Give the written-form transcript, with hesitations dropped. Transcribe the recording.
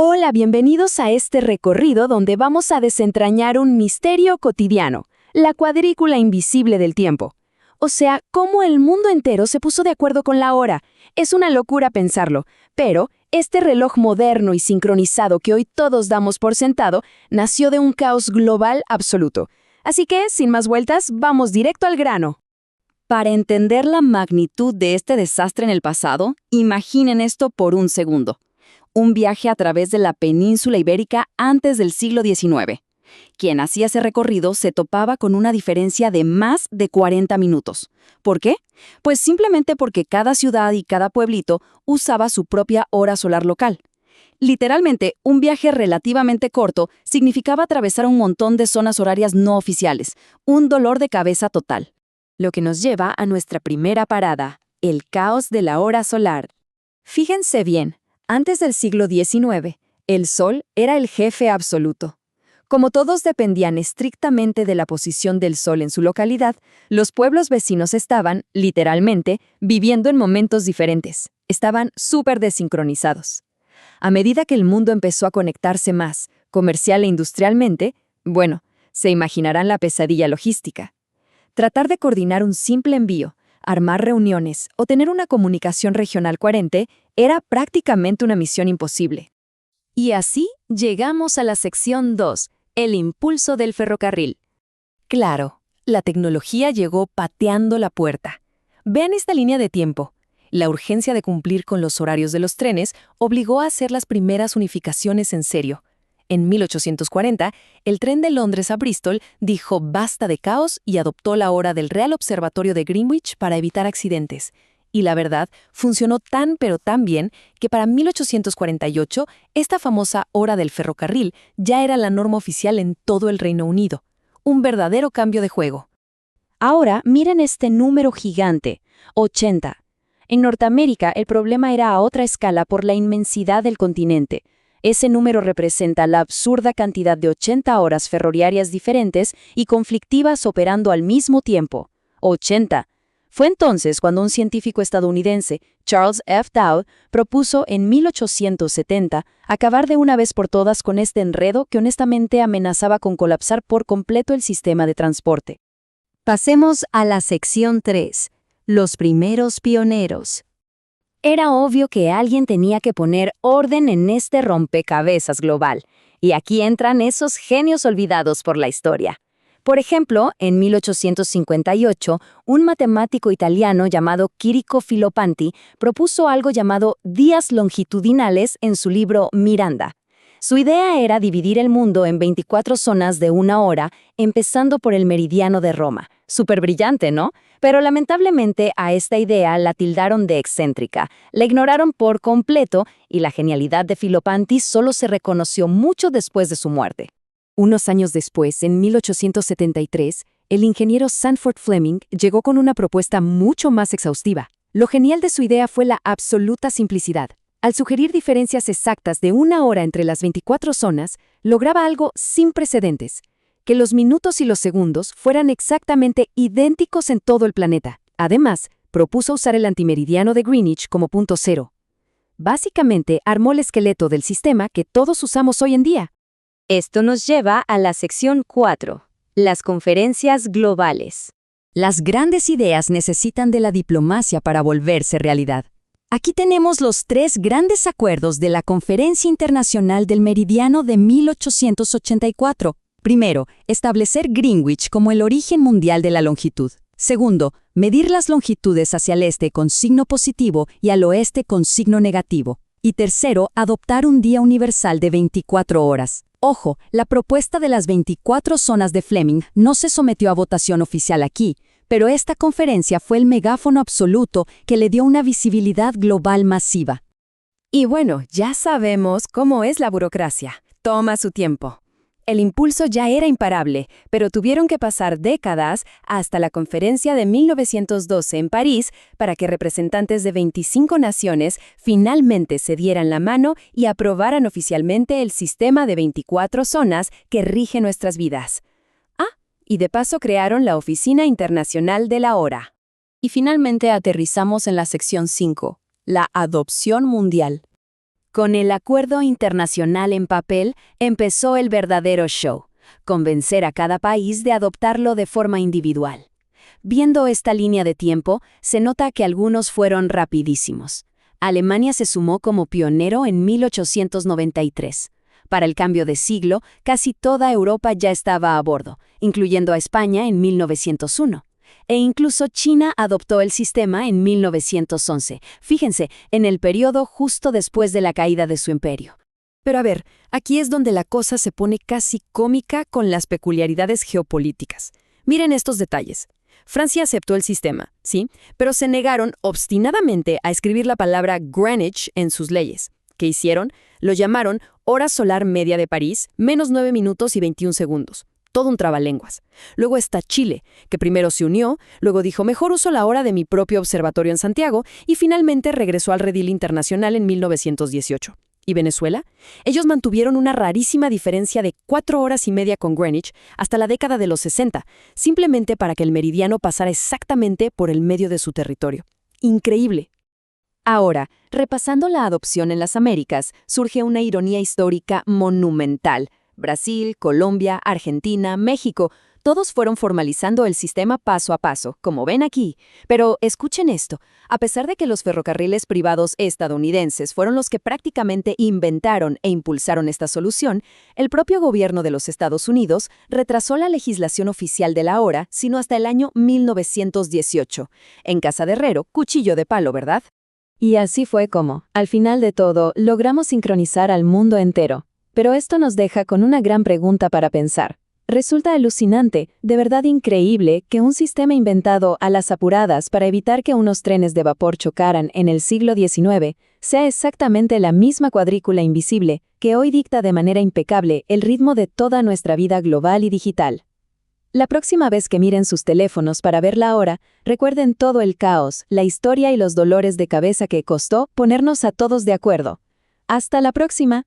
Hola, bienvenidos a este recorrido donde vamos a desentrañar un misterio cotidiano, la cuadrícula invisible del tiempo. O sea, cómo el mundo entero se puso de acuerdo con la hora. Es una locura pensarlo, pero este reloj moderno y sincronizado que hoy todos damos por sentado nació de un caos global absoluto. Así que, sin más vueltas, vamos directo al grano. Para entender la magnitud de este desastre en el pasado, imaginen esto por un segundo. Un viaje a través de la península ibérica antes del siglo XIX. Quien hacía ese recorrido se topaba con una diferencia de más de 40 minutos. ¿Por qué? Pues simplemente porque cada ciudad y cada pueblito usaba su propia hora solar local. Literalmente, un viaje relativamente corto significaba atravesar un montón de zonas horarias no oficiales, un dolor de cabeza total. Lo que nos lleva a nuestra primera parada, el caos de la hora solar. Fíjense bien, antes del siglo XIX, el Sol era el jefe absoluto. Como todos dependían estrictamente de la posición del Sol en su localidad, los pueblos vecinos estaban, literalmente, viviendo en momentos diferentes. Estaban súper desincronizados. A medida que el mundo empezó a conectarse más, comercial e industrialmente, bueno, se imaginarán la pesadilla logística. Tratar de coordinar un simple envío, armar reuniones o tener una comunicación regional coherente era prácticamente una misión imposible. Y así llegamos a la sección 2, el impulso del ferrocarril. Claro, la tecnología llegó pateando la puerta. Vean esta línea de tiempo. La urgencia de cumplir con los horarios de los trenes obligó a hacer las primeras unificaciones en serio. En 1840, el tren de Londres a Bristol dijo basta de caos y adoptó la hora del Real Observatorio de Greenwich para evitar accidentes. Y la verdad, funcionó tan pero tan bien que para 1848, esta famosa hora del ferrocarril ya era la norma oficial en todo el Reino Unido. Un verdadero cambio de juego. Ahora, miren este número gigante, 80. En Norteamérica, el problema era a otra escala por la inmensidad del continente. Ese número representa la absurda cantidad de 80 horas ferroviarias diferentes y conflictivas operando al mismo tiempo. 80. Fue entonces cuando un científico estadounidense, Charles F. Dowd, propuso en 1870 acabar de una vez por todas con este enredo que honestamente amenazaba con colapsar por completo el sistema de transporte. Pasemos a la sección 3. Los primeros pioneros. Era obvio que alguien tenía que poner orden en este rompecabezas global, y aquí entran esos genios olvidados por la historia. Por ejemplo, en 1858, un matemático italiano llamado Chirico Filopanti propuso algo llamado días longitudinales en su libro Miranda. Su idea era dividir el mundo en 24 zonas de una hora, empezando por el meridiano de Roma. Súper brillante, ¿no? Pero lamentablemente a esta idea la tildaron de excéntrica, la ignoraron por completo y la genialidad de Filopanti solo se reconoció mucho después de su muerte. Unos años después, en 1873, el ingeniero Sanford Fleming llegó con una propuesta mucho más exhaustiva. Lo genial de su idea fue la absoluta simplicidad. Al sugerir diferencias exactas de una hora entre las 24 zonas, lograba algo sin precedentes: que los minutos y los segundos fueran exactamente idénticos en todo el planeta. Además, propuso usar el antimeridiano de Greenwich como punto cero. Básicamente, armó el esqueleto del sistema que todos usamos hoy en día. Esto nos lleva a la sección 4, las conferencias globales. Las grandes ideas necesitan de la diplomacia para volverse realidad. Aquí tenemos los 3 grandes acuerdos de la Conferencia Internacional del Meridiano de 1884. Primero, establecer Greenwich como el origen mundial de la longitud. Segundo, medir las longitudes hacia el este con signo positivo y al oeste con signo negativo. Y tercero, adoptar un día universal de 24 horas. Ojo, la propuesta de las 24 zonas de Fleming no se sometió a votación oficial aquí, pero esta conferencia fue el megáfono absoluto que le dio una visibilidad global masiva. Y bueno, ya sabemos cómo es la burocracia. Toma su tiempo. El impulso ya era imparable, pero tuvieron que pasar décadas hasta la conferencia de 1912 en París para que representantes de 25 naciones finalmente se dieran la mano y aprobaran oficialmente el sistema de 24 zonas que rige nuestras vidas. Y de paso crearon la Oficina Internacional de la Hora. Y finalmente aterrizamos en la sección 5, la adopción mundial. Con el acuerdo internacional en papel, empezó el verdadero show: convencer a cada país de adoptarlo de forma individual. Viendo esta línea de tiempo, se nota que algunos fueron rapidísimos. Alemania se sumó como pionero en 1893. Para el cambio de siglo, casi toda Europa ya estaba a bordo, incluyendo a España en 1901. E incluso China adoptó el sistema en 1911, fíjense, en el periodo justo después de la caída de su imperio. Pero a ver, aquí es donde la cosa se pone casi cómica con las peculiaridades geopolíticas. Miren estos detalles. Francia aceptó el sistema, ¿sí? Pero se negaron obstinadamente a escribir la palabra Greenwich en sus leyes. ¿Qué hicieron? Lo llamaron hora solar media de París, menos 9 minutos y 21 segundos. Todo un trabalenguas. Luego está Chile, que primero se unió, luego dijo mejor uso la hora de mi propio observatorio en Santiago y finalmente regresó al redil internacional en 1918. ¿Y Venezuela? Ellos mantuvieron una rarísima diferencia de 4 horas y media con Greenwich hasta la década de los 60, simplemente para que el meridiano pasara exactamente por el medio de su territorio. Increíble. Ahora, repasando la adopción en las Américas, surge una ironía histórica monumental. Brasil, Colombia, Argentina, México, todos fueron formalizando el sistema paso a paso, como ven aquí. Pero escuchen esto, a pesar de que los ferrocarriles privados estadounidenses fueron los que prácticamente inventaron e impulsaron esta solución, el propio gobierno de los Estados Unidos retrasó la legislación oficial de la hora, sino hasta el año 1918. En casa de herrero, cuchillo de palo, ¿verdad? Y así fue como, al final de todo, logramos sincronizar al mundo entero. Pero esto nos deja con una gran pregunta para pensar. Resulta alucinante, de verdad increíble, que un sistema inventado a las apuradas para evitar que unos trenes de vapor chocaran en el siglo XIX sea exactamente la misma cuadrícula invisible que hoy dicta de manera impecable el ritmo de toda nuestra vida global y digital. La próxima vez que miren sus teléfonos para ver la hora, recuerden todo el caos, la historia y los dolores de cabeza que costó ponernos a todos de acuerdo. ¡Hasta la próxima!